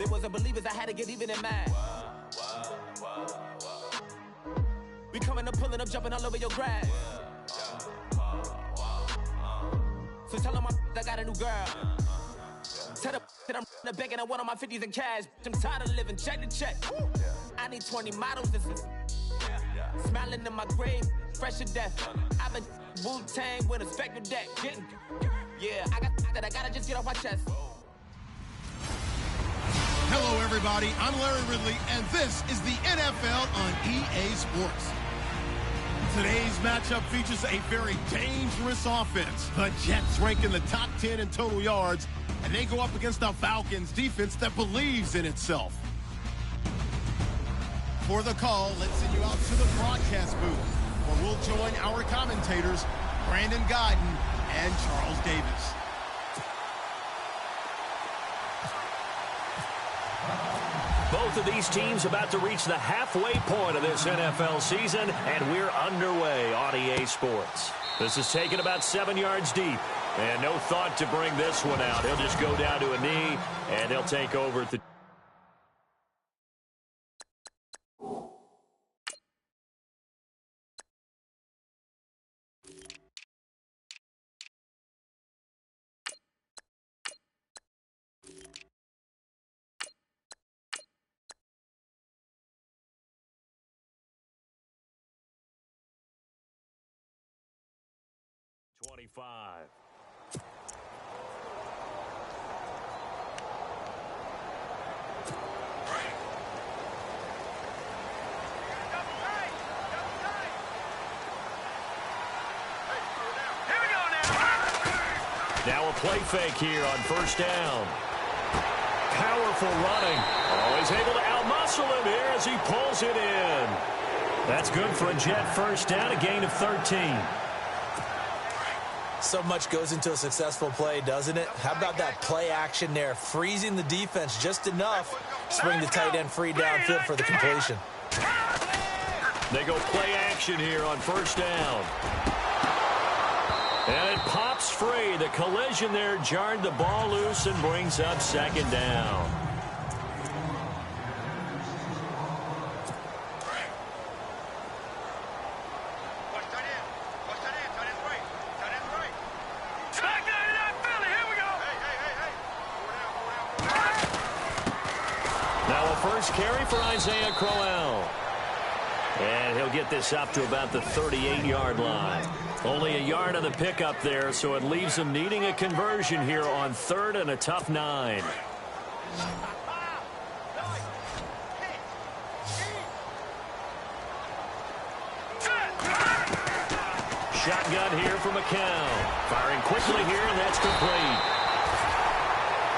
wasn't believers, I had to get even and mad. We coming up, pulling up, jumping all over your grass. So tell them I got a new girl. Tell them that I'm the bank and I want on my 50s in cash. I'm tired of living check to check. I need 20 models. This is smiling in my grave, fresh to death. I've been Wu-Tang with a spectral deck. Yeah, I gotta just get off my chest. Hello, everybody. I'm Larry Ridley, and this is the NFL on EA Sports. Today's matchup features a very dangerous offense. The Jets rank in the top 10 in total yards, and they go up against the Falcons' defense that believes in itself. For the call, let's send you out to the broadcast booth, where we'll join our commentators, Brandon Guyton and Charles Davis. Both of these teams about to reach the halfway point of this NFL season, and we're underway on EA Sports. This is taken about 7 yards deep, and no thought to bring this one out. He'll just go down to a knee, and they'll take over at the... '25. Now a play fake here on first down. Powerful running. Always able to outmuscle him here as he pulls it in. That's good for a Jet first down, a gain of 13. So much goes into a successful play, doesn't it? How about that play action there, freezing the defense just enough to bring the tight end free downfield for the completion. They go play action here on first down. And it pops free. The collision there jarred the ball loose and brings up second down. Carry for Isaiah Crowell. And he'll get this up to about the 38-yard line. Only a yard on the pickup there, so it leaves him needing a conversion here on third and a tough 9. Shotgun here for McCown. Firing quickly here, and that's complete.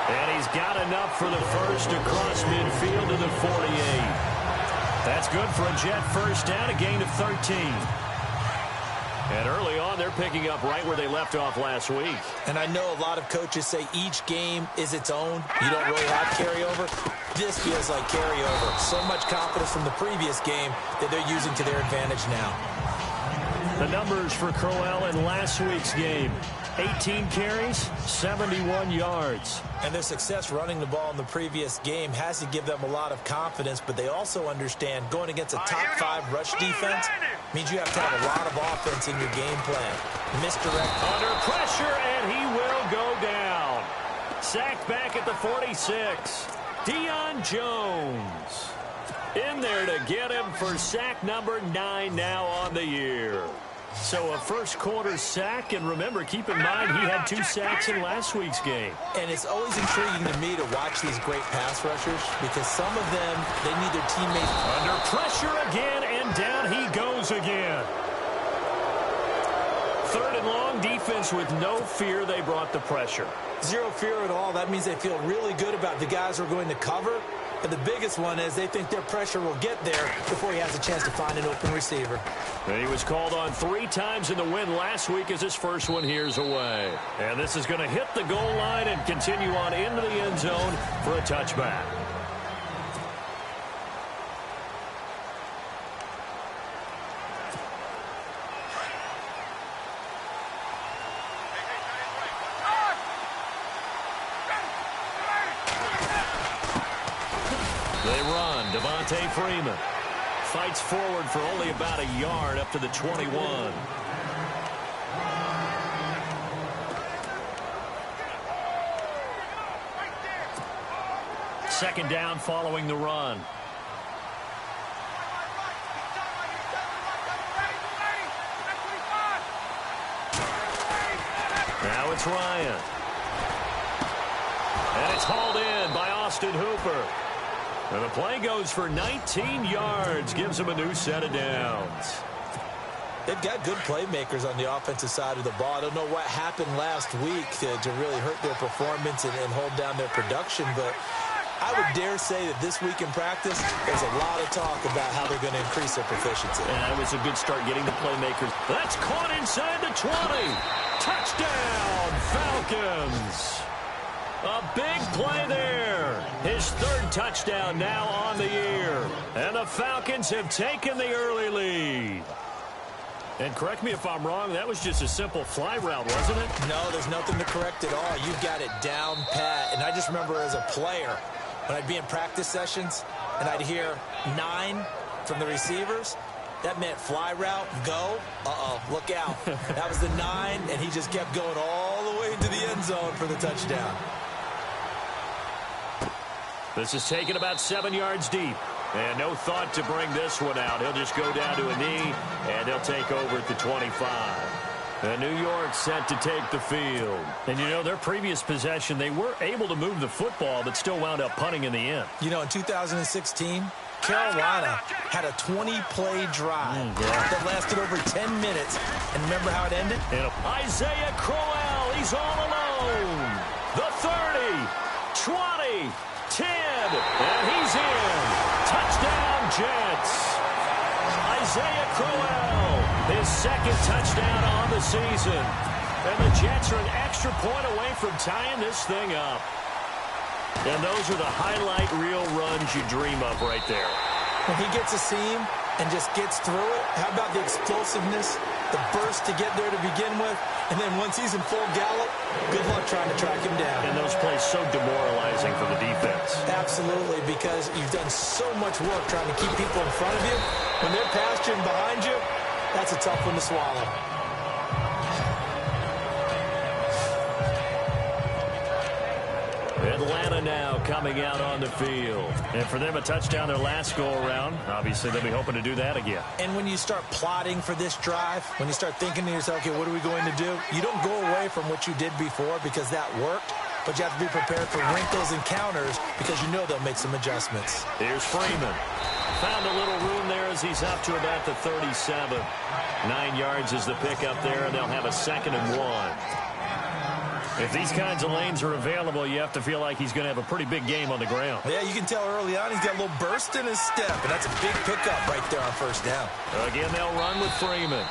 And he's got enough for the first across midfield to the 48. That's good for a Jet first down, a gain of 13. And early on, they're picking up right where they left off last week. And I know a lot of coaches say each game is its own. You don't really have carryover. This feels like carryover. So much confidence from the previous game that they're using to their advantage now. The numbers for Crowell in last week's game. 18 carries, 71 yards. And their success running the ball in the previous game has to give them a lot of confidence, but they also understand going against a top 5 rush defense means you have to have a lot of offense in your game plan. Misdirect. Under pressure, and he will go down. Sacked back at the 46. Deion Jones in there to get him for sack number 9 now on the year. So a first quarter sack, and remember, keep in mind, he had 2 sacks in last week's game. And it's always intriguing to me to watch these great pass rushers because some of them, they need their teammates. Under pressure again, and down he goes again. Third and long, defense with no fear. They brought the pressure. Zero fear at all. That means they feel really good about the guys who are going to cover. And the biggest one is they think their pressure will get there before he has a chance to find an open receiver. And he was called on 3 times in the win last week as his first one here's away. And this is going to hit the goal line and continue on into the end zone for a touchback. They run. Devontae Freeman fights forward for only about a yard up to the 21. Second down following the run. Now it's Ryan. And it's hauled in by Austin Hooper. And the play goes for 19 yards, gives him a new set of downs. They've got good playmakers on the offensive side of the ball. I don't know what happened last week to really hurt their performance and hold down their production, but I would dare say that this week in practice, there's a lot of talk about how they're going to increase their proficiency. And that was a good start getting the playmakers. That's caught inside the 20. Touchdown, Falcons. A big play there. His third touchdown now on the year. And the Falcons have taken the early lead. And correct me if I'm wrong, that was just a simple fly route, wasn't it? No, there's nothing to correct at all. You've got it down pat. And I just remember as a player, when I'd be in practice sessions and I'd hear 9 from the receivers, that meant fly route, go. Uh-oh, look out. That was the 9, and he just kept going all the way into the end zone for the touchdown. This is taken about 7 yards deep. And no thought to bring this one out. He'll just go down to a knee, and he'll take over at the 25. And New York set to take the field. And, you know, their previous possession, they were able to move the football, but still wound up punting in the end. You know, in 2016, Carolina had a 20-play drive that lasted over 10 minutes. And remember how it ended? Isaiah Crowell, he's all alone. The 30, 20, 10, and he's in. Touchdown, Jets. Isaiah Crowell, his second touchdown on the season. And the Jets are an extra point away from tying this thing up. And those are the highlight reel runs you dream of right there. When he gets a seam and just gets through it, how about the explosiveness, the burst to get there to begin with, and then once he's in full gallop, good luck trying to track him down. And those plays so demoralizing for the defense. Absolutely, because you've done so much work trying to keep people in front of you. When they're past you and behind you, that's a tough one to swallow. Atlanta now coming out on the field. And for them, a touchdown their last go-around. Obviously, they'll be hoping to do that again. And when you start plotting for this drive, when you start thinking to yourself, okay, what are we going to do? You don't go away from what you did before because that worked, but you have to be prepared for wrinkles and counters because you know they'll make some adjustments. Here's Freeman. Found a little room there as he's up to about the 37. 9 yards is the pickup there, and they'll have a 2nd and 1. If these kinds of lanes are available, you have to feel like he's going to have a pretty big game on the ground. Yeah, you can tell early on he's got a little burst in his step, and that's a big pickup right there on first down. Again, they'll run with Freeman.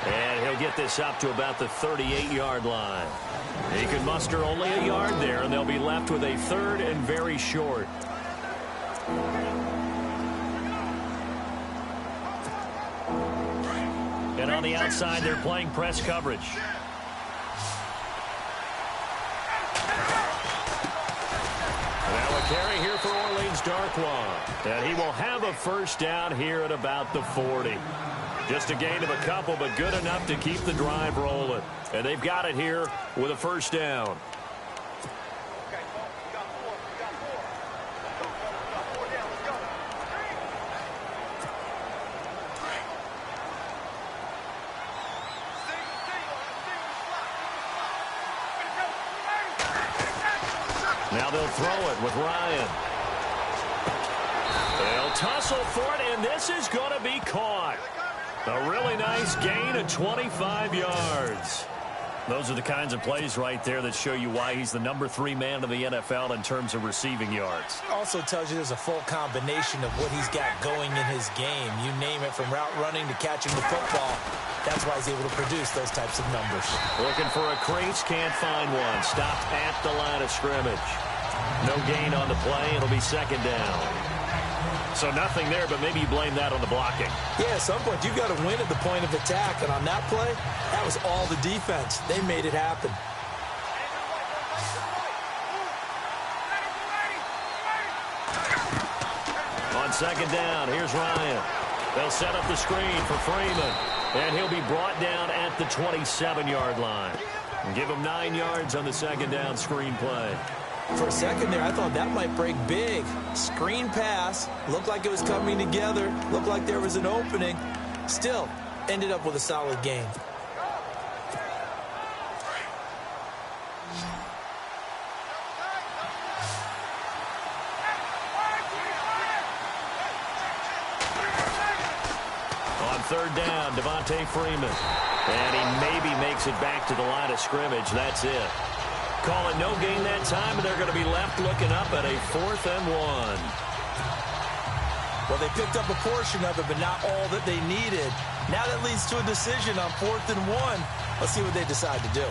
And he'll get this up to about the 38-yard line. He can muster only a yard there, and they'll be left with a 3rd and very short. And on the outside, they're playing press coverage. Now a carry here for Orleans Darkwa. And he will have a first down here at about the 40. Just a gain of a couple, but good enough to keep the drive rolling. And they've got it here with a first down. Now they'll throw it with Ryan. They'll tussle for it, and this is going to be caught. A really nice gain of 25 yards. Those are the kinds of plays right there that show you why he's the number 3 man in the NFL in terms of receiving yards. Also tells you there's a full combination of what he's got going in his game. You name it, from route running to catching the football. That's why he's able to produce those types of numbers. Looking for a crease, can't find one. Stopped at the line of scrimmage. No gain on the play. It'll be 2nd down. So nothing there, but maybe you blame that on the blocking. Yeah, at some point you've got to win at the point of attack. And on that play, that was all the defense. They made it happen. On second down, here's Ryan. They'll set up the screen for Freeman. And he'll be brought down at the 27-yard line. Give him 9 yards on the second down screen play. For a second there, I thought that might break big. Screen pass. Looked like it was coming together. Looked like there was an opening. Still, ended up with a solid game. On third down, Devontae Freeman. And he maybe makes it back to the line of scrimmage. That's it. Call it no gain that time, and they're going to be left looking up at a 4th and 1. Well, they picked up a portion of it, but not all that they needed. Now that leads to a decision on 4th and 1. Let's see what they decide to do.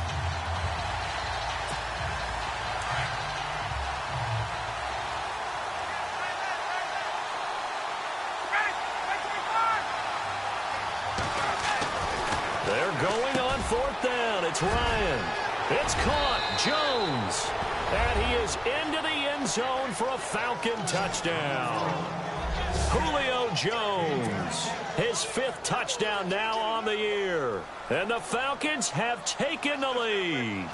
They're going on 4th down. It's Ryan. It's caught. Jones. And he is into the end zone for a Falcon touchdown. Julio Jones. His 5th touchdown now on the year. And the Falcons have taken the lead.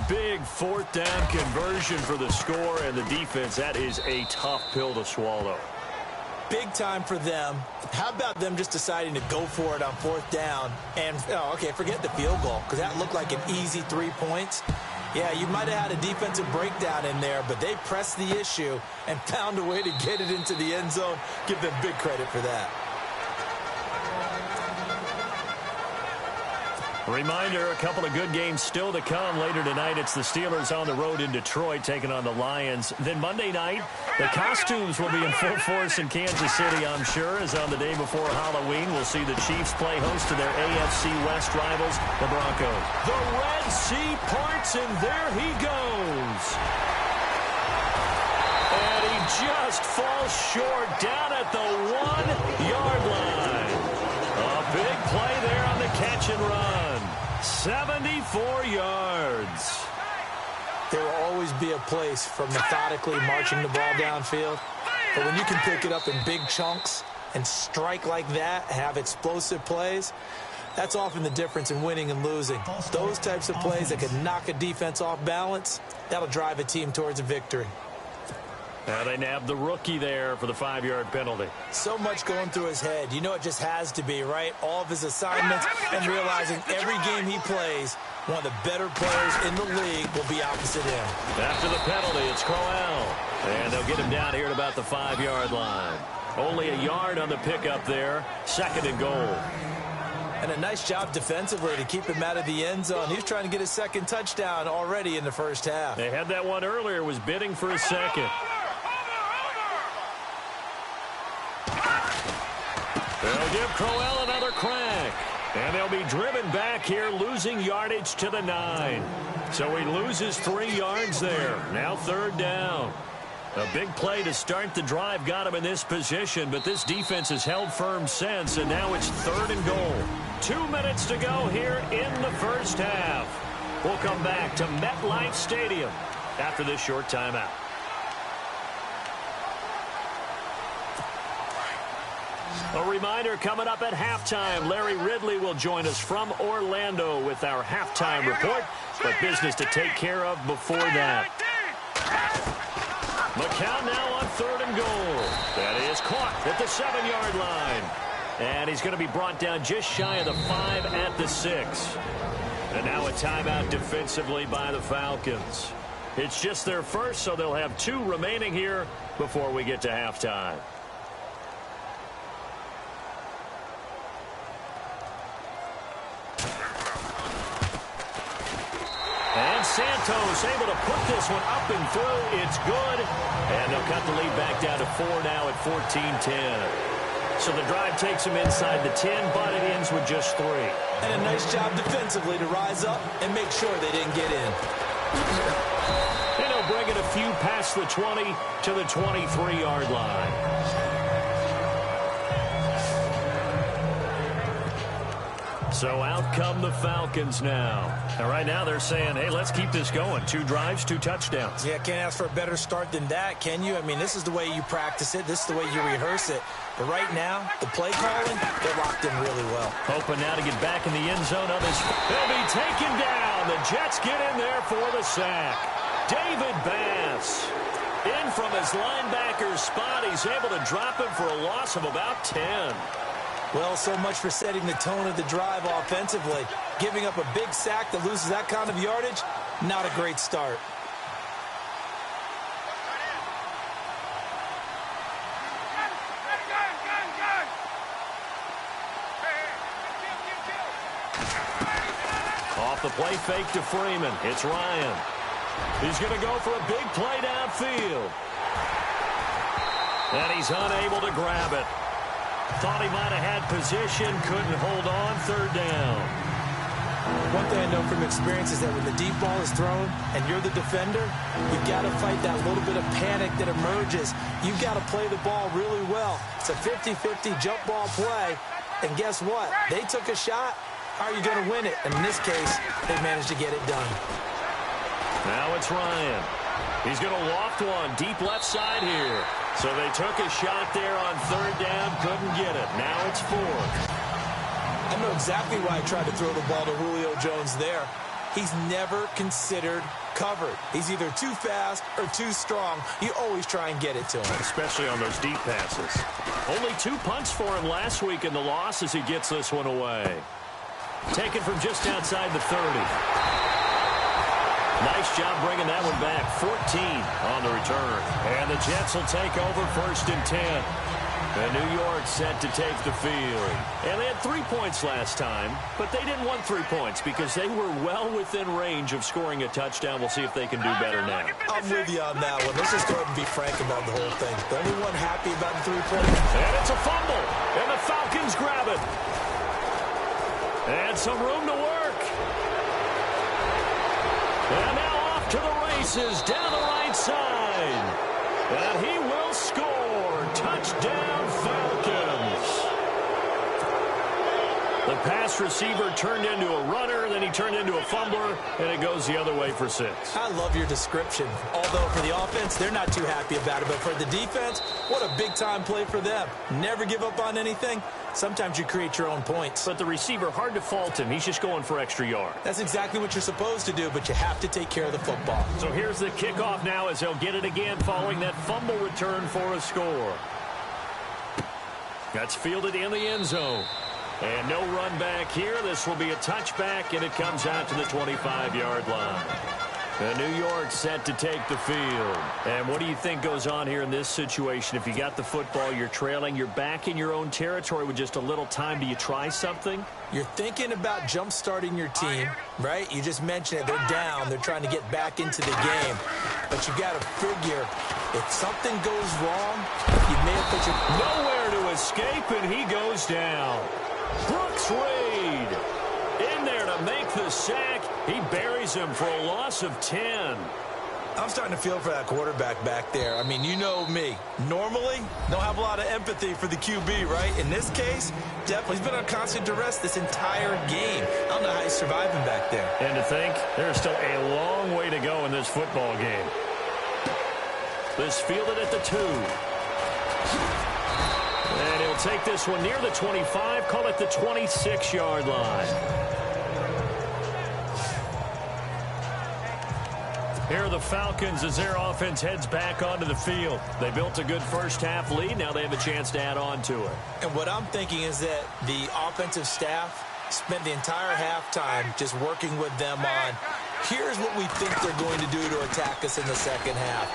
Big 4th down conversion for the score, and the defense, that is a tough pill to swallow. Big time for them. How about them just deciding to go for it on 4th down? And, okay, forget the field goal, because that looked like an easy 3 points. Yeah, you might have had a defensive breakdown in there, but they pressed the issue and found a way to get it into the end zone. Give them big credit for that. Reminder, a couple of good games still to come later tonight. It's the Steelers on the road in Detroit taking on the Lions. Then Monday night, the costumes will be in full force in Kansas City, I'm sure, as on the day before Halloween, we'll see the Chiefs play host to their AFC West rivals, the Broncos. The Red Sea parts, and there he goes. And he just falls short down at the 1-yard line. A big play there on the catch and run. 74 yards. There will always be a place for methodically marching the ball downfield. But when you can pick it up in big chunks and strike like that, have explosive plays, that's often the difference in winning and losing. Those types of plays that can knock a defense off balance, that'll drive a team towards a victory. Now they nabbed the rookie there for the 5-yard penalty. So much going through his head. You know it just has to be, right? All of his assignments and realizing every game he plays, one of the better players in the league will be opposite him. After the penalty, it's Crowell. And they'll get him down here at about the 5-yard line. Only a yard on the pickup there. 2nd and goal. And a nice job defensively to keep him out of the end zone. He's trying to get his 2nd touchdown already in the first half. They had that one earlier, was bidding for a 2nd. They'll give Crowell another crack. And they'll be driven back here, losing yardage to the 9. So he loses 3 yards there. Now 3rd down. A big play to start the drive got him in this position, but this defense has held firm since, and now it's 3rd and goal. 2 minutes to go here in the first half. We'll come back to MetLife Stadium after this short timeout. A reminder, coming up at halftime, Larry Ridley will join us from Orlando with our halftime report, but business to take care of before that. McCown now on 3rd and goal. That is caught at the 7-yard line. And he's going to be brought down just shy of the 5 at the 6. And now a timeout defensively by the Falcons. It's just their first, so they'll have 2 remaining here before we get to halftime. And Santos able to put this one up and through. It's good. And they'll cut the lead back down to 4 now at 14-10. So the drive takes them inside the 10, but it ends with just 3. And a nice job defensively to rise up and make sure they didn't get in. And they'll bring it a few past the 20 to the 23-yard line. So out come the Falcons now. And right now they're saying, hey, let's keep this going. 2 drives, 2 touchdowns. Yeah, can't ask for a better start than that, can you? I mean, this is the way you practice it. This is the way you rehearse it. But right now, the play calling, they're locked in really well. Hoping now to get back in the end zone of his. He'll be taken down. The Jets get in there for the sack. David Bass. In from his linebacker spot. He's able to drop him for a loss of about 10. Well, so much for setting the tone of the drive offensively. Giving up a big sack that loses that kind of yardage, not a great start. Off the play fake to Freeman. It's Ryan. He's going to go for a big play downfield. And he's unable to grab it. Thought he might have had position, couldn't hold on, 3rd down. One thing I know from experience is that when the deep ball is thrown and you're the defender, you've got to fight that little bit of panic that emerges. You've got to play the ball really well. It's a 50-50 jump ball play. And guess what? They took a shot. How are you going to win it? And in this case, they managed to get it done. Now it's Ryan. He's going to loft one deep left side here. So they took a shot there on 3rd down, couldn't get it. Now it's 4th. I know exactly why I tried to throw the ball to Julio Jones there. He's never considered covered. He's either too fast or too strong. You always try and get it to him. Especially on those deep passes. Only 2 punts for him last week in the loss as he gets this one away. Taken from just outside the 30. Nice job bringing that one back. 14 on the return. And the Jets will take over 1st and 10. And New York set to take the field. And they had 3 points last time, but they didn't want 3 points because they were well within range of scoring a touchdown. We'll see if they can do better now. I'm with you on that one. Let's just go ahead and be frank about the whole thing. The only one happy about the 3 points. And it's a fumble. And the Falcons grab it. And some room to work. And now off to the races down the right side. And he will score. Touchdown, Falcons. The pass receiver turned into a runner, then he turned into a fumbler, and it goes the other way for 6. I love your description. Although for the offense, they're not too happy about it. But for the defense, what a big-time play for them. Never give up on anything. Sometimes you create your own points. But the receiver, hard to fault him. He's just going for extra yard. That's exactly what you're supposed to do, but you have to take care of the football. So here's the kickoff now as they'll get it again following that fumble return for a score. That's fielded in the end zone. And no run back here. This will be a touchback, and it comes out to the 25-yard line. And New York set to take the field. And what do you think goes on here in this situation? If you got the football, you're trailing, you're back in your own territory with just a little time. Do you try something? You're thinking about jump-starting your team, right? You just mentioned it. They're down. They're trying to get back into the game. But you got to figure, if something goes wrong, you may have put your... Nowhere to escape, and he goes down. Brooks Reed in there to make the sack. He buries him for a loss of 10. I'm starting to feel for that quarterback back there. I mean, you know me. Normally, don't have a lot of empathy for the QB, right? In this case, definitely. He's been on constant duress this entire game. I don't know how he's surviving back there. And to think, there's still a long way to go in this football game. This fielded at the 2. And he'll take this one near the 25, call it the 26-yard line. Here are the Falcons as their offense heads back onto the field. They built a good first-half lead. Now they have a chance to add on to it. And what I'm thinking is that the offensive staff spent the entire halftime just working with them on, here's what we think they're going to do to attack us in the second half.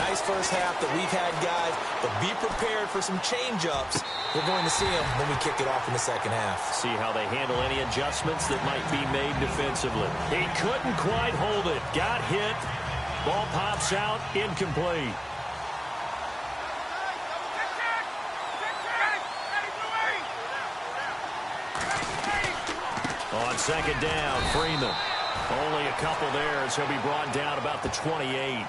Nice first half that we've had, guys, but be prepared for some change-ups. We're going to see them when we kick it off in the second half. See how they handle any adjustments that might be made defensively. He couldn't quite hold it. Got hit. Ball pops out. Incomplete. On second down, Freeman. Only a couple there as he'll be brought down about the 28.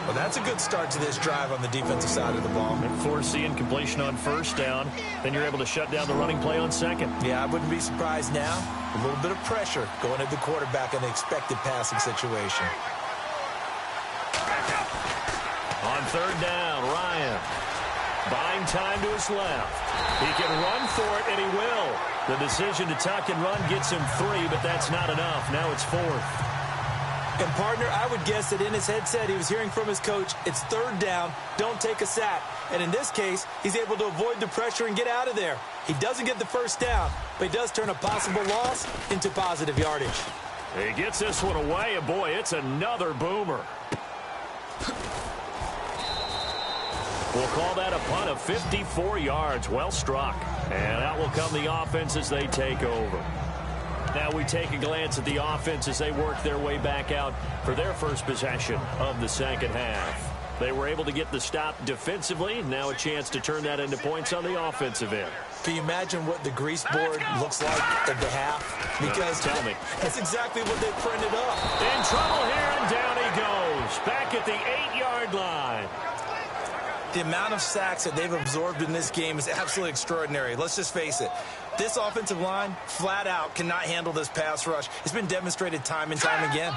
Well, that's a good start to this drive on the defensive side of the ball. And force the incompletion on first down. Then you're able to shut down the running play on second. Yeah, I wouldn't be surprised now. A little bit of pressure going at the quarterback in the expected passing situation. On third down, Ryan. Buying time to his left. He can run for it, and he will. The decision to tuck and run gets him 3, but that's not enough. Now it's 4th. And, partner, I would guess that in his headset he was hearing from his coach, it's third down, don't take a sack. And in this case, he's able to avoid the pressure and get out of there. He doesn't get the first down, but he does turn a possible loss into positive yardage. He gets this one away, and boy, it's another boomer. We'll call that a punt of 54 yards. Well struck. And out will come the offense as they take over. Now we take a glance at the offense as they work their way back out for their first possession of the second half. They were able to get the stop defensively. Now a chance to turn that into points on the offensive end. Can you imagine what the grease board looks like at the half? Because tell me. That's exactly what they printed up. In trouble here, and down he goes. Back at the 8-yard line. The amount of sacks that they've absorbed in this game is absolutely extraordinary. Let's just face it. This offensive line, flat out, cannot handle this pass rush. It's been demonstrated time and time again.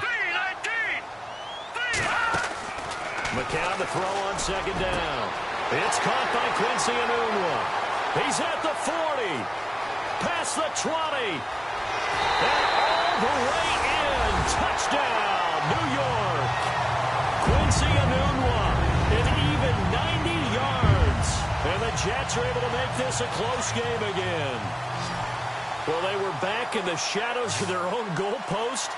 McCown to throw on second down. It's caught by Quincy Enunwa. He's at the 40. Past the 20. And all the way in. Touchdown, New York. Quincy Enunwa. An even 90 yards. And the Jets are able to make this a close game again. Well, they were back in the shadows of their own goalpost,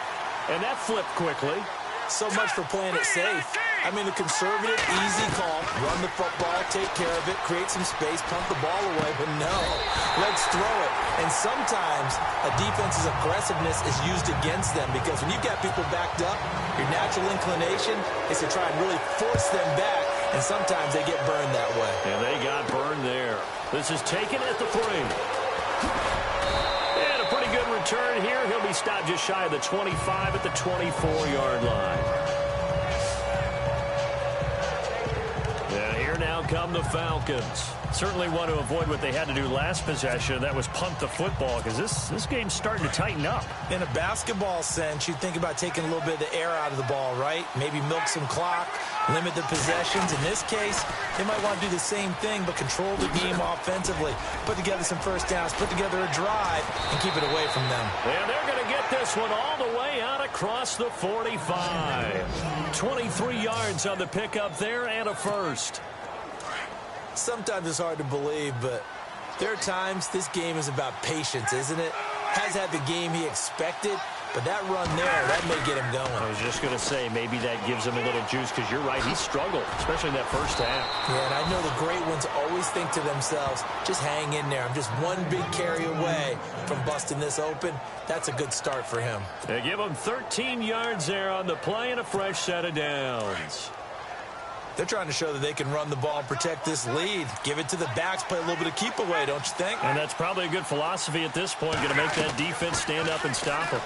and that flipped quickly. So much for playing it safe. I mean, the conservative, easy call, run the football, take care of it, create some space, pump the ball away, but no, let's throw it. And sometimes a defense's aggressiveness is used against them because when you've got people backed up, your natural inclination is to try and really force them back, and sometimes they get burned that way. And they got burned there. This is taken at the 3. And a pretty good return here. He'll be stopped just shy of the 25 at the 24-yard line. And here now come the Falcons. Certainly want to avoid what they had to do last possession. That was punt the football because this game's starting to tighten up. In a basketball sense, you think about taking a little bit of the air out of the ball, right? Maybe milk some clock, limit the possessions. In this case, they might want to do the same thing but control the game offensively. Put together some first downs, put together a drive, and keep it away from them. And they're going to get this one all the way out across the 45. 23 yards on the pickup there and a first. Sometimes it's hard to believe, but there are times this game is about patience, isn't it? Has had the game he expected, but that run there, that may get him going. I was just going to say, maybe that gives him a little juice because you're right, he struggled, especially in that first half. Yeah, and I know the great ones always think to themselves, just hang in there. I'm just one big carry away from busting this open. That's a good start for him. They give him 13 yards there on the play and a fresh set of downs. They're trying to show that they can run the ball and protect this lead. Give it to the backs, play a little bit of keep away, don't you think? And that's probably a good philosophy at this point, going to make that defense stand up and stop him.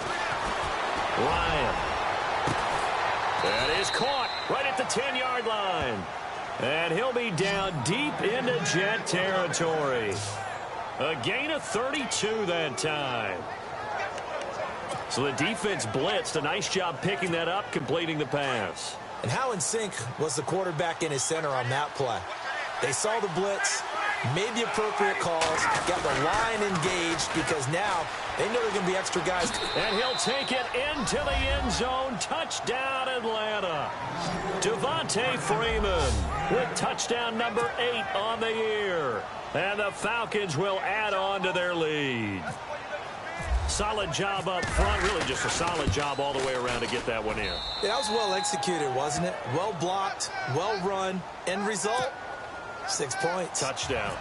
Ryan. That is caught right at the 10-yard line. And he'll be down deep into Jet territory. A gain of 32 that time. So the defense blitzed. A nice job picking that up, completing the pass. And how in sync was the quarterback in his center on that play? They saw the blitz, made the appropriate calls, got the line engaged because now they know there are going to be extra guys. And he'll take it into the end zone. Touchdown, Atlanta. Devontae Freeman with touchdown number 8 on the year. And the Falcons will add on to their lead. Solid job up front. Really just a solid job all the way around to get that one in. Yeah, that was well executed, wasn't it? Well blocked, well run. End result, 6 points. Touchdown.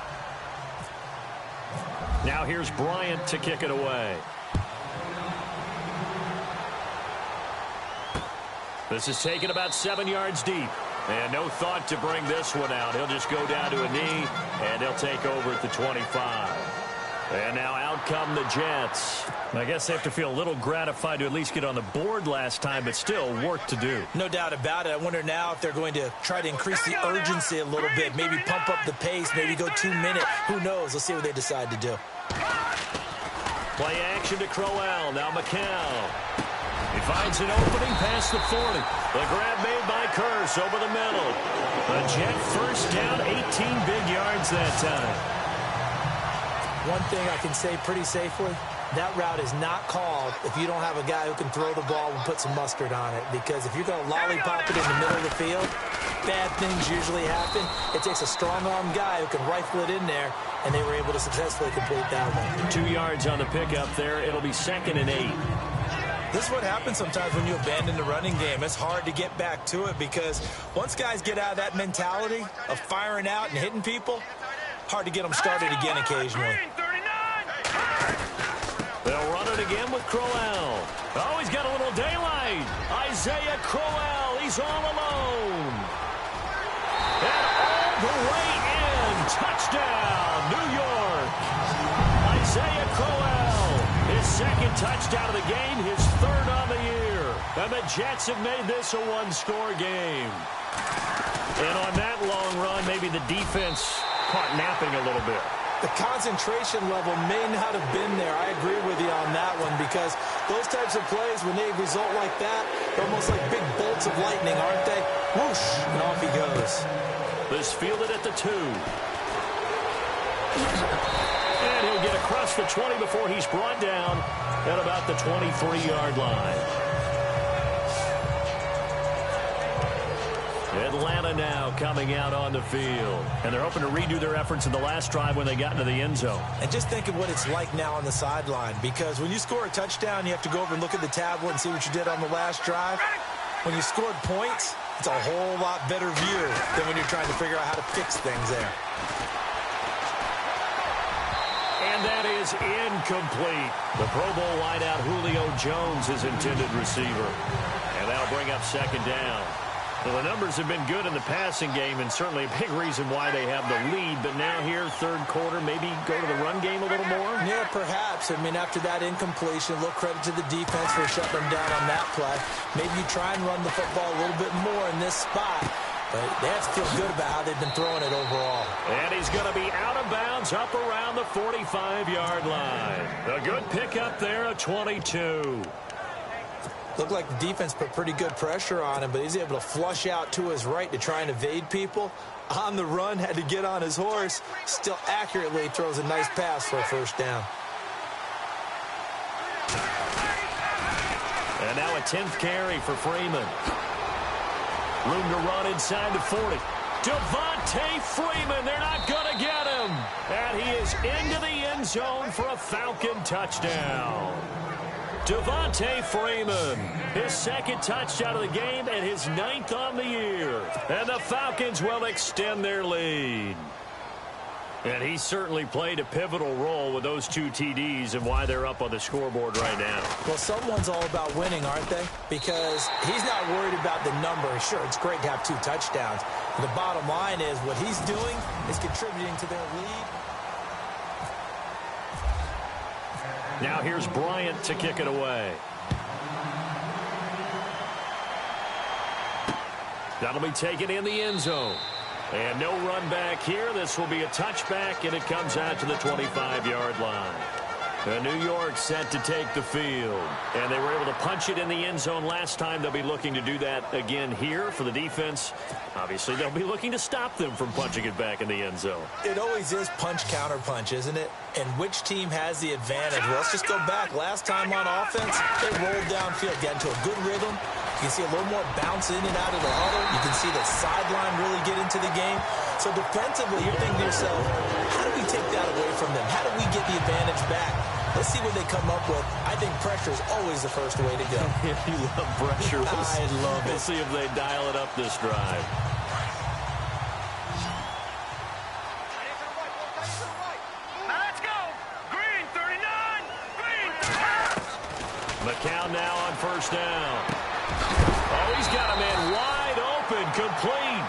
Now here's Bryant to kick it away. This is taken about 7 yards deep. And no thought to bring this one out. He'll just go down to a knee, and they'll take over at the 25. And now out come the Jets. I guess they have to feel a little gratified to at least get on the board last time, but still work to do. No doubt about it. I wonder now if they're going to try to increase the urgency a little bit, maybe pump up the pace, maybe go 2 minute. Who knows? Let's see what they decide to do. Play action to Crowell. Now McCown. He finds an opening past the 40. The grab made by Curse over the middle. The Jet first down, 18 big yards that time. One thing I can say pretty safely, that route is not called if you don't have a guy who can throw the ball and put some mustard on it. Because if you're going to lollipop it in the middle of the field, bad things usually happen. It takes a strong-arm guy who can rifle it in there, and they were able to successfully complete that one. 2 yards on the pickup there. It'll be 2nd and 8. This is what happens sometimes when you abandon the running game. It's hard to get back to it because once guys get out of that mentality of firing out and hitting people, hard to get them started again occasionally. They'll run it again with Crowell. Oh, he's got a little daylight. Isaiah Crowell, he's all alone. And all the way in. Touchdown, New York. Isaiah Crowell, his 2nd touchdown of the game, his 3rd on the year. And the Jets have made this a one-score game. And on that long run, maybe the defense caught napping a little bit. The concentration level may not have been there. I agree with you on that one because those types of plays, when they result like that, they're almost like big bolts of lightning, aren't they? Whoosh, and off he goes. This fielded at the 2. And he'll get across the 20 before he's brought down at about the 23-yard line. Atlanta now coming out on the field. And they're hoping to redo their efforts in the last drive when they got into the end zone. And just think of what it's like now on the sideline, because when you score a touchdown, you have to go over and look at the tablet and see what you did on the last drive. When you scored points, it's a whole lot better view than when you're trying to figure out how to fix things there. And that is incomplete. The Pro Bowl wideout Julio Jones is intended receiver. And that'll bring up 2nd down. Well, the numbers have been good in the passing game, and certainly a big reason why they have the lead. But now here, 3rd quarter, maybe go to the run game a little more? Yeah, perhaps. I mean, after that incompletion, a little credit to the defense for shutting them down on that play. Maybe you try and run the football a little bit more in this spot. But they have to feel good about how they've been throwing it overall. And he's going to be out of bounds up around the 45-yard line. A good pickup there, a 22. Looked like the defense put pretty good pressure on him, but he's able to flush out to his right to try and evade people. On the run, had to get on his horse. Still accurately throws a nice pass for a 1st down. And now a 10th carry for Freeman. Room to run inside the 40. Devontae Freeman, they're not going to get him. And he is into the end zone for a Falcon touchdown. Devontae Freeman, his 2nd touchdown of the game and his 9th on the year. And the Falcons will extend their lead. And he certainly played a pivotal role with those 2 TDs and why they're up on the scoreboard right now. Well, someone's all about winning, aren't they? Because he's not worried about the number. Sure, it's great to have 2 touchdowns. But the bottom line is what he's doing is contributing to their lead. Now here's Bryant to kick it away. That'll be taken in the end zone. And no run back here. This will be a touchback, and it comes out to the 25-yard line. New York set to take the field. And they were able to punch it in the end zone last time. They'll be looking to do that again here for the defense. Obviously, they'll be looking to stop them from punching it back in the end zone. It always is punch-counter-punch, isn't it? And which team has the advantage? Well, let's just go back. Last time on offense, they rolled downfield, got into a good rhythm. You can see a little more bounce in and out of the huddle. You can see the sideline really get into the game. So defensively, you're thinking to yourself, how do we take that away from them? How do we get the advantage back? Let's see what they come up with. I think pressure is always the first way to go. You love pressure. I love it. We'll see if they dial it up this drive. Let's go. Green 39. Green 39. McCown now on 1st down. Oh, he's got a man wide open, complete.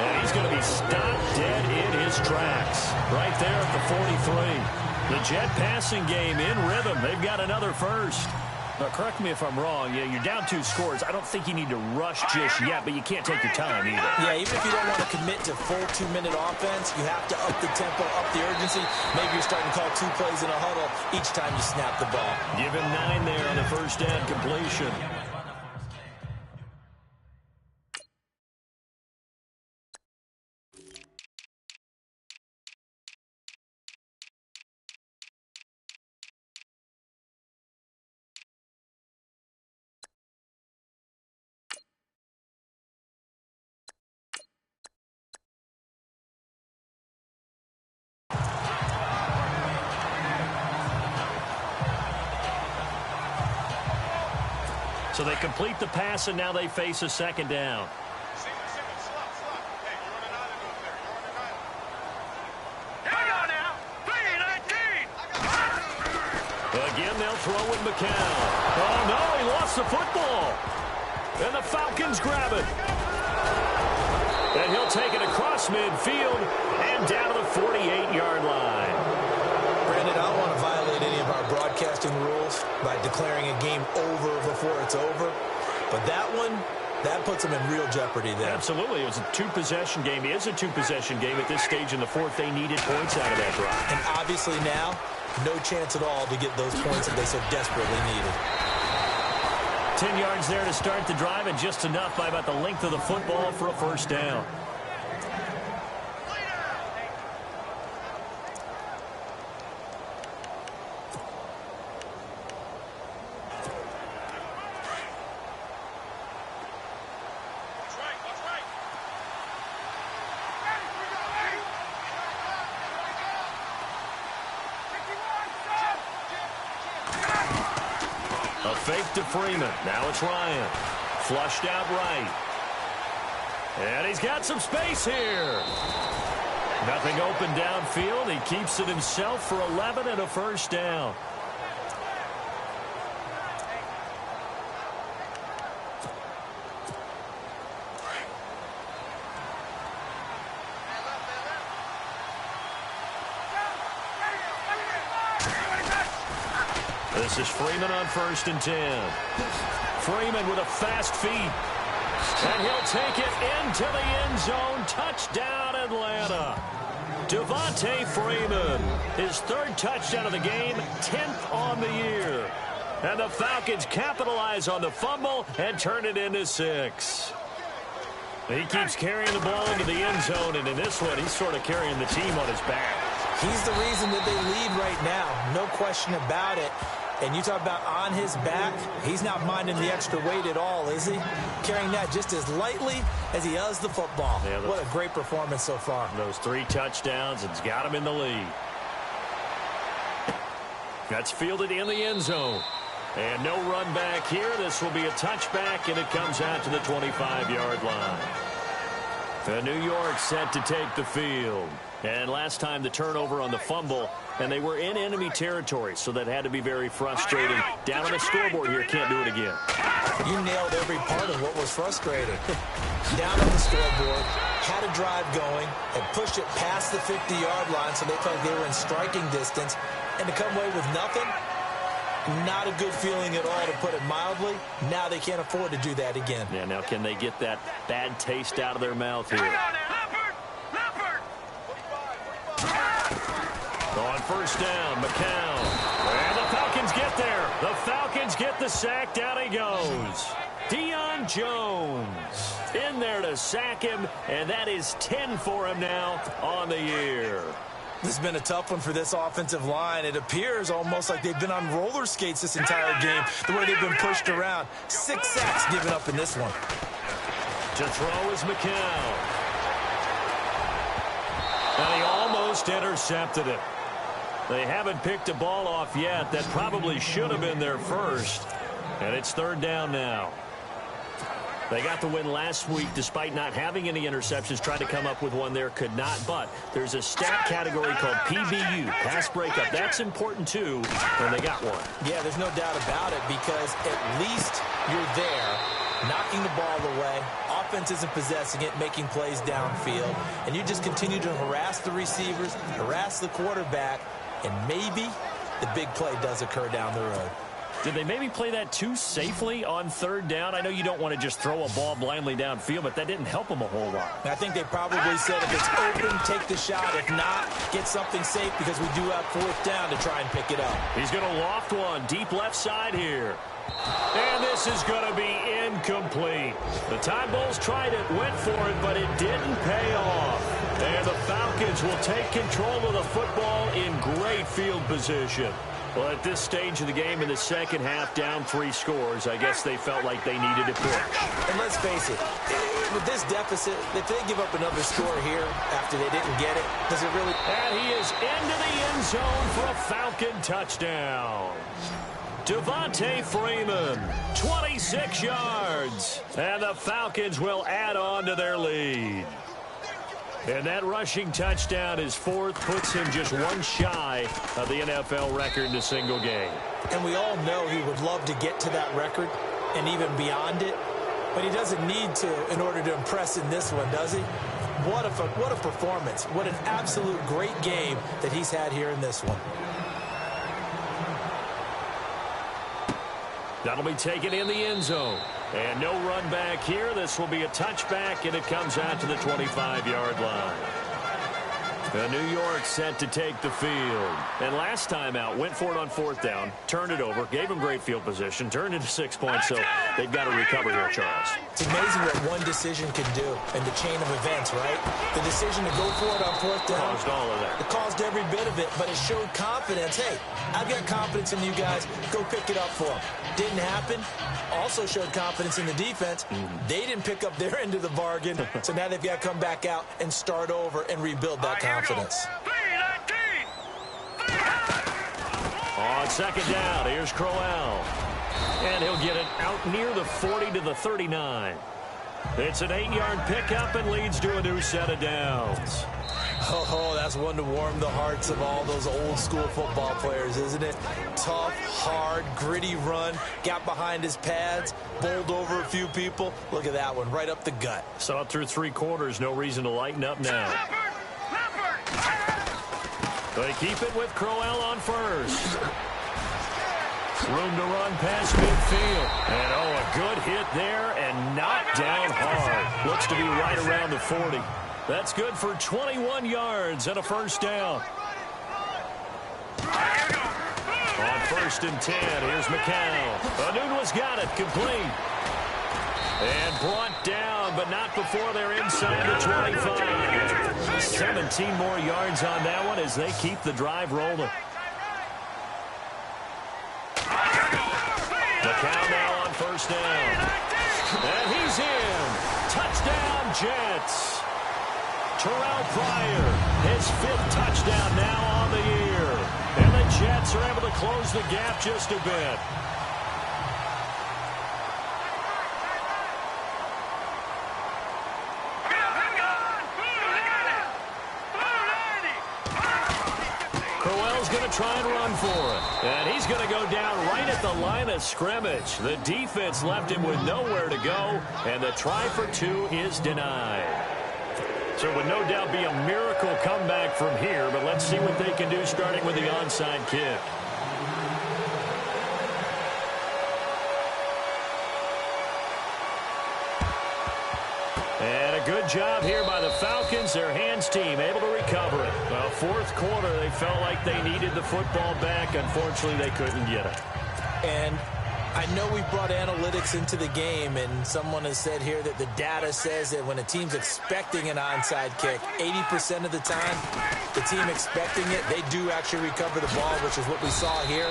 And he's going to be stopped dead in his tracks. Right there at the 43. The Jet passing game in rhythm. They've got another first. Now, correct me if I'm wrong. Yeah, you're down 2 scores. I don't think you need to rush just yet, but you can't take your time either. Yeah, even if you don't want to commit to full 2-minute offense, you have to up the tempo, up the urgency. Maybe you're starting to call 2 plays in a huddle each time you snap the ball. Give him 9 there on the first down completion. So they complete the pass, and now they face a second down. Again, they'll throw with McCown. Oh, no, he lost the football. And the Falcons grab it. And he'll take it across midfield and down to the 48-yard line. Brandon, I don't want to violate any of our broadcasting rules by declaring a game over before it's over. But that one, that puts them in real jeopardy there. Absolutely. It was a 2-possession game. It is a 2-possession game at this stage in the fourth. They needed points out of that drive. And obviously now, no chance at all to get those points that they so desperately needed. 10 yards there to start the drive, and just enough by about the length of the football for a first down. A fake to Freeman. Now it's Ryan. Flushed out right. And he's got some space here. Nothing open downfield. He keeps it himself for 11 and a first down. This is Freeman on 1st and 10. Freeman with a fast feet. And he'll take it into the end zone. Touchdown, Atlanta. Devontae Freeman, his 3rd touchdown of the game, 10th on the year. And the Falcons capitalize on the fumble and turn it into 6. He keeps carrying the ball into the end zone, and in this one, he's sort of carrying the team on his back. He's the reason that they lead right now. No question about it. And you talk about on his back, he's not minding the extra weight at all, is he? Carrying that just as lightly as he does the football. Yeah, what a great performance so far. Those 3 touchdowns, it's got him in the lead. That's fielded in the end zone. And no run back here. This will be a touchback, and it comes out to the 25-yard line. The New York set to take the field. And last time the turnover on the fumble, and they were in enemy territory, so that had to be very frustrating. Down on the scoreboard here, can't do it again. You nailed every part of what was frustrating. Down on the scoreboard, had a drive going, and pushed it past the 50-yard line so they felt like they were in striking distance, and to come away with nothing, not a good feeling at all, to put it mildly. Now they can't afford to do that again. Yeah, now can they get that bad taste out of their mouth here? On 1st down, McCown. And the Falcons get there. The Falcons get the sack. Down he goes. Deion Jones in there to sack him, and that is 10 for him now on the year. This has been a tough one for this offensive line. It appears almost like they've been on roller skates this entire game, the way they've been pushed around. 6 sacks given up in this one. To throw is McCown. And he almost intercepted it. They haven't picked a ball off yet. That probably should have been their first. And it's 3rd down now. They got the win last week despite not having any interceptions. Tried to come up with one there, could not. But there's a stat category called PBU, pass breakup. That's important too, and they got one. Yeah, there's no doubt about it, because at least you're there, knocking the ball away. Offense isn't possessing it, making plays downfield. And you just continue to harass the receivers, harass the quarterback, and maybe the big play does occur down the road. Did they maybe play that too safely on third down? I know you don't want to just throw a ball blindly downfield, but that didn't help them a whole lot. I think they probably said if it's open, take the shot. If not, get something safe because we do have fourth down to try and pick it up. He's going to loft one deep left side here. And this is going to be incomplete. The Tide Bulls tried it, went for it, but it didn't pay off. And the Falcons will take control of the football in great field position. Well, at this stage of the game in the second half, down 3 scores, I guess they felt like they needed to push. And let's face it, with this deficit, if they give up another score here after they didn't get it, does it really... And he is into the end zone for a Falcon touchdown. Devontae Freeman, 26 yards. And the Falcons will add on to their lead. And that rushing touchdown, his fourth, puts him just one shy of the NFL record in a single game. And we all know he would love to get to that record and even beyond it, but he doesn't need to in order to impress in this one, does he? What a performance. What an absolute great game that he's had here in this one. That'll be taken in the end zone. And no run back here. This will be a touchback, and it comes out to the 25-yard line. New York set to take the field. And last time out, went for it on fourth down, turned it over, gave them great field position, turned into 6 points, so they've got to recover here, Charles. It's amazing what one decision can do in the chain of events, right? The decision to go for it on fourth down. Caused all of that. It caused every bit of it, but it showed confidence. Hey, I've got confidence in you guys. Go pick it up for them. Didn't happen. Also showed confidence in the defense. They didn't pick up their end of the bargain, so now they've got to come back out and start over and rebuild that confidence. On second down, here's Crowell. And he'll get it out near the 40 to the 39. It's an 8-yard pickup and leads to a new set of downs. Oh, that's one to warm the hearts of all those old-school football players, isn't it? Tough, hard, gritty run, got behind his pads, bowled over a few people. Look at that one, right up the gut. Saw it through 3 quarters, no reason to lighten up now. They keep it with Crowell on first. Room to run past midfield. And, a good hit there and knocked down hard. Looks to be right around the 40. That's good for 21 yards and a first down. On first and 10, here's McCown. Anunwa's got it, complete. And brought down, but not before they're inside the 25. 17 more yards on that one as they keep the drive rolling. McCown now on first down. And he's in. Touchdown, Jets. Terrell Pryor, his 5th touchdown now on the year. And the Jets are able to close the gap just a bit. Crowell's going to try and run for it. And he's going to go down right at the line of scrimmage. The defense left him with nowhere to go, and the try for 2 is denied. So it would no doubt be a miracle comeback from here, but let's see what they can do starting with the onside kick. And a good job here by the Falcons, their hands team, able to recover it. Well, fourth quarter, they felt like they needed the football back. Unfortunately, they couldn't get it. And I know we brought analytics into the game, and someone has said here that the data says that when a team's expecting an onside kick, 80% of the time, the team expecting it, they do actually recover the ball, which is what we saw here.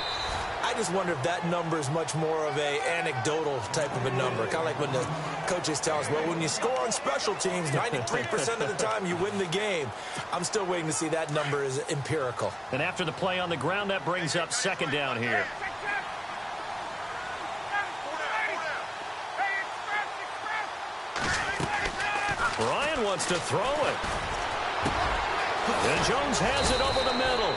I just wonder if that number is much more of a anecdotal type of a number. Kind of like when the coaches tell us, well, when you score on special teams, 93% of the time you win the game. I'm still waiting to see that number is empirical. And after the play on the ground, that brings up second down here. Ryan wants to throw it. And Jones has it over the middle.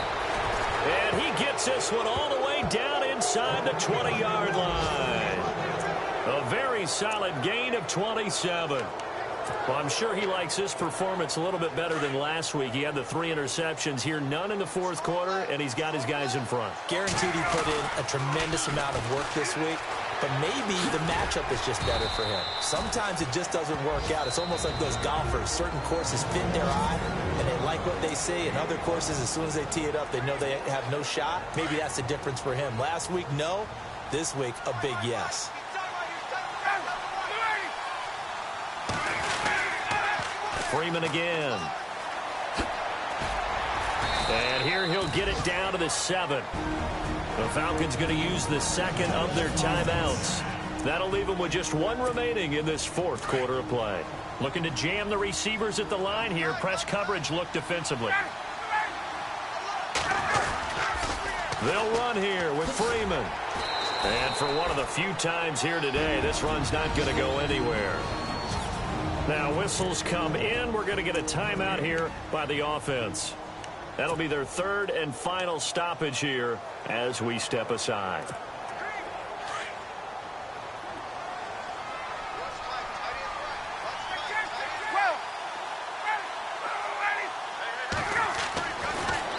And he gets this one all the way down inside the 20-yard line. A very solid gain of 27. Well, I'm sure he likes this performance a little bit better than last week. He had the 3 interceptions here, none in the fourth quarter, and he's got his guys in front. Guaranteed he put in a tremendous amount of work this week, but maybe the matchup is just better for him. Sometimes it just doesn't work out. It's almost like those golfers. Certain courses fit their eye, and they like what they see, and other courses, as soon as they tee it up, they know they have no shot. Maybe that's the difference for him. Last week, no. This week, a big yes. Freeman again. And here he'll get it down to the 7. The Falcons going to use the second of their timeouts. That'll leave them with just 1 remaining in this fourth quarter of play. Looking to jam the receivers at the line here. Press coverage look defensively. They'll run here with Freeman. And for one of the few times here today, this run's not going to go anywhere. Now, whistles come in. We're going to get a timeout here by the offense. That'll be their 3rd and final stoppage here as we step aside.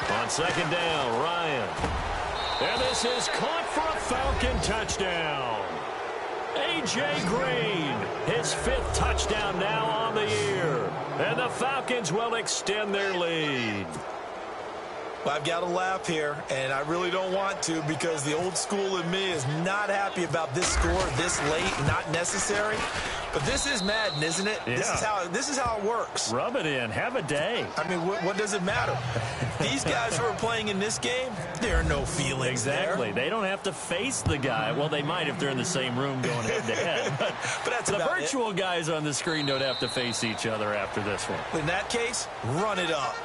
On second down, Ryan. And this is caught for a Falcon touchdown. A.J. Green, his 5th touchdown now on the year. And the Falcons will extend their lead. Well, I've got to laugh here, and I really don't want to because the old school in me is not happy about this score this late, not necessary. But this is Madden, isn't it? Yeah. This is how it works. Rub it in. Have a day. I mean, what does it matter? These guys who are playing in this game, there are no feelings Exactly. there. They don't have to face the guy. Well, they might if they're in the same room going head-to-head. But that's the about virtual guys on the screen don't have to face each other after this one. In that case, run it up.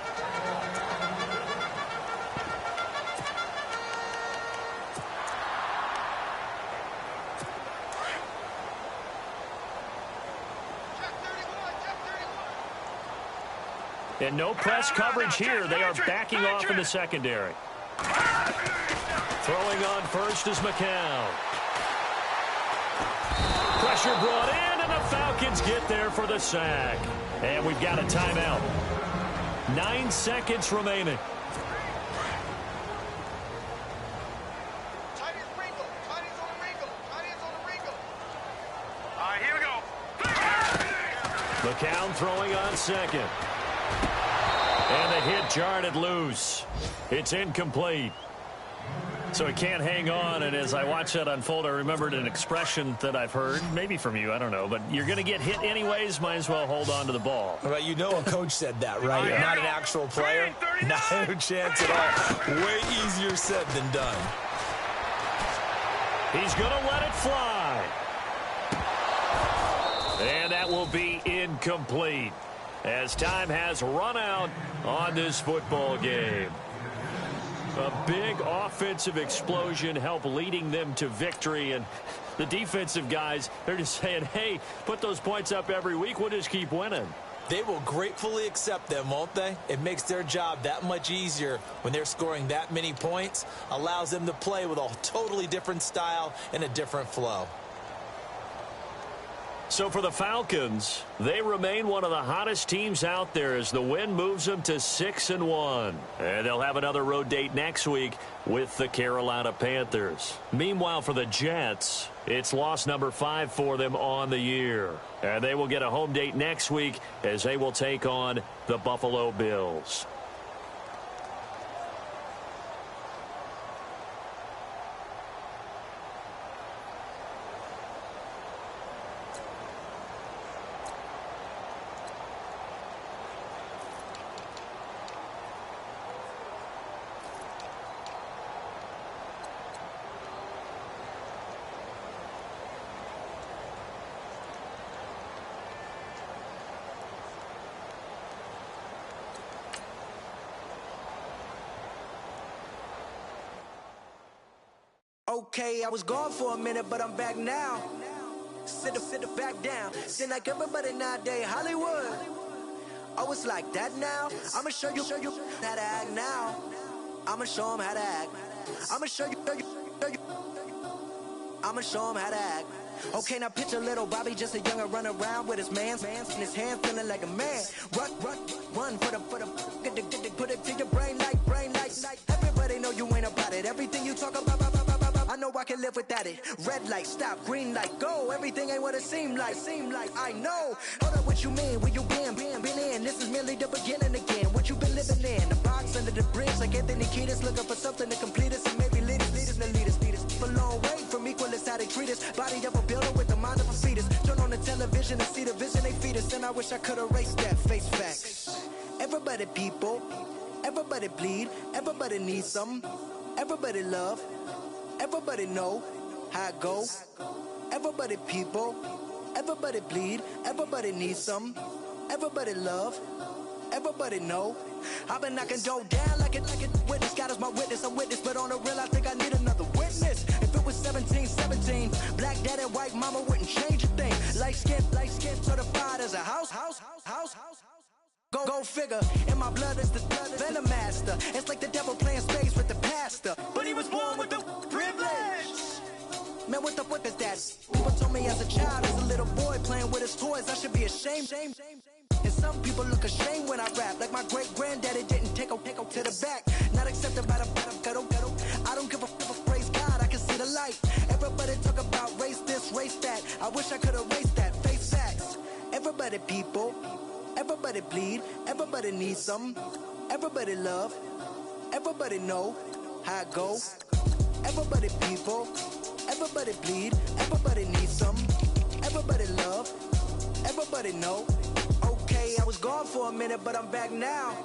And no press coverage here. They are backing off in the secondary. Throwing on first is McCown. Pressure brought in, and the Falcons get there for the sack. And we've got a timeout. 9 seconds remaining. All right, here we go. McCown throwing on second. And the hit jarred it loose. It's incomplete. So he can't hang on, and as I watched that unfold, I remembered an expression that I've heard, maybe from you, I don't know, but you're going to get hit anyways, might as well hold on to the ball. Well, you know a coach said that, right? Yeah. Not an actual player. Not a chance at all. Way easier said than done. He's going to let it fly. And that will be incomplete as time has run out on this football game. A big offensive explosion helped leading them to victory, and the defensive guys, they're just saying, hey, put those points up every week, we'll just keep winning. They will gratefully accept them, won't they? It makes their job that much easier when they're scoring that many points, allows them to play with a totally different style and a different flow. So for the Falcons, they remain one of the hottest teams out there as the win moves them to 6-1. And they'll have another road date next week with the Carolina Panthers. Meanwhile, for the Jets, it's loss number 5 for them on the year. And they will get a home date next week as they will take on the Buffalo Bills. Okay, I was gone for a minute, but I'm back now. Sit back down. Seem like everybody nowadays, Hollywood. Oh, it's like that now? I'ma show you how to act now. I'ma show them how to act. I'ma show you. I'ma show them how to act. Okay, now picture little Bobby, just a younger run around with his man's in his hand, feeling like a man. Run for the put it to your brain like. Everybody know you ain't about it. Everything you talk about, I know I can live without it. Red light, stop, green light, go. Everything ain't what it seem like. I know. Hold up, what you mean? Where you been in? This is merely the beginning again. What you been living in? The box under the bridge, like Anthony Kiedis, looking for something to complete us and maybe lead us. A long way from equal is how they treat us. Body of a builder with the mind of a fetus. Turn on the television and see the vision they feed us, and I wish I could erase that. Face facts. Everybody people, everybody bleed, everybody needs some, everybody love, everybody know how it go. Everybody people, everybody bleed, everybody needs some, everybody love, everybody know. I've been knocking dough down like it witness. God is my witness, I'm witness, but on the real I think I need another witness. If it was 17, black dad and white mama wouldn't change a thing. Light skin certified as a house. Go figure, in my blood is the venom master. It's like the devil playing space with the pastor, but he was born with the privilege. Man, what the fuck is that? People told me as a child, as a little boy playing with his toys, I should be ashamed. And some people look ashamed when I rap, like my great granddaddy didn't take to the back. Not accepted by the ghetto. I don't give a praise God, I can see the light. Everybody talk about race this, race that. I wish I could erase that. Face facts. Everybody people, everybody bleed, everybody needs some, everybody love, everybody know how it go. Everybody people, everybody bleed, everybody needs some, everybody love, everybody know. Okay, I was gone for a minute, but I'm back now.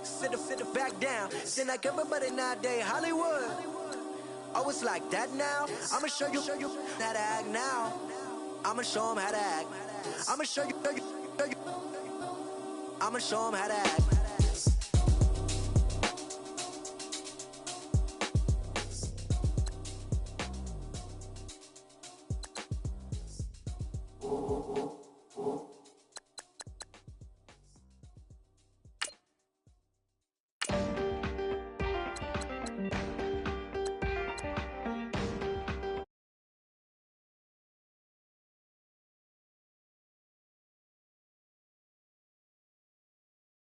Sit back down. Seem like everybody nowadays Hollywood. Oh, it's like that now. I'ma show you how to act now. I'ma show 'em how to act. I'ma show you. I'ma show 'em how to act.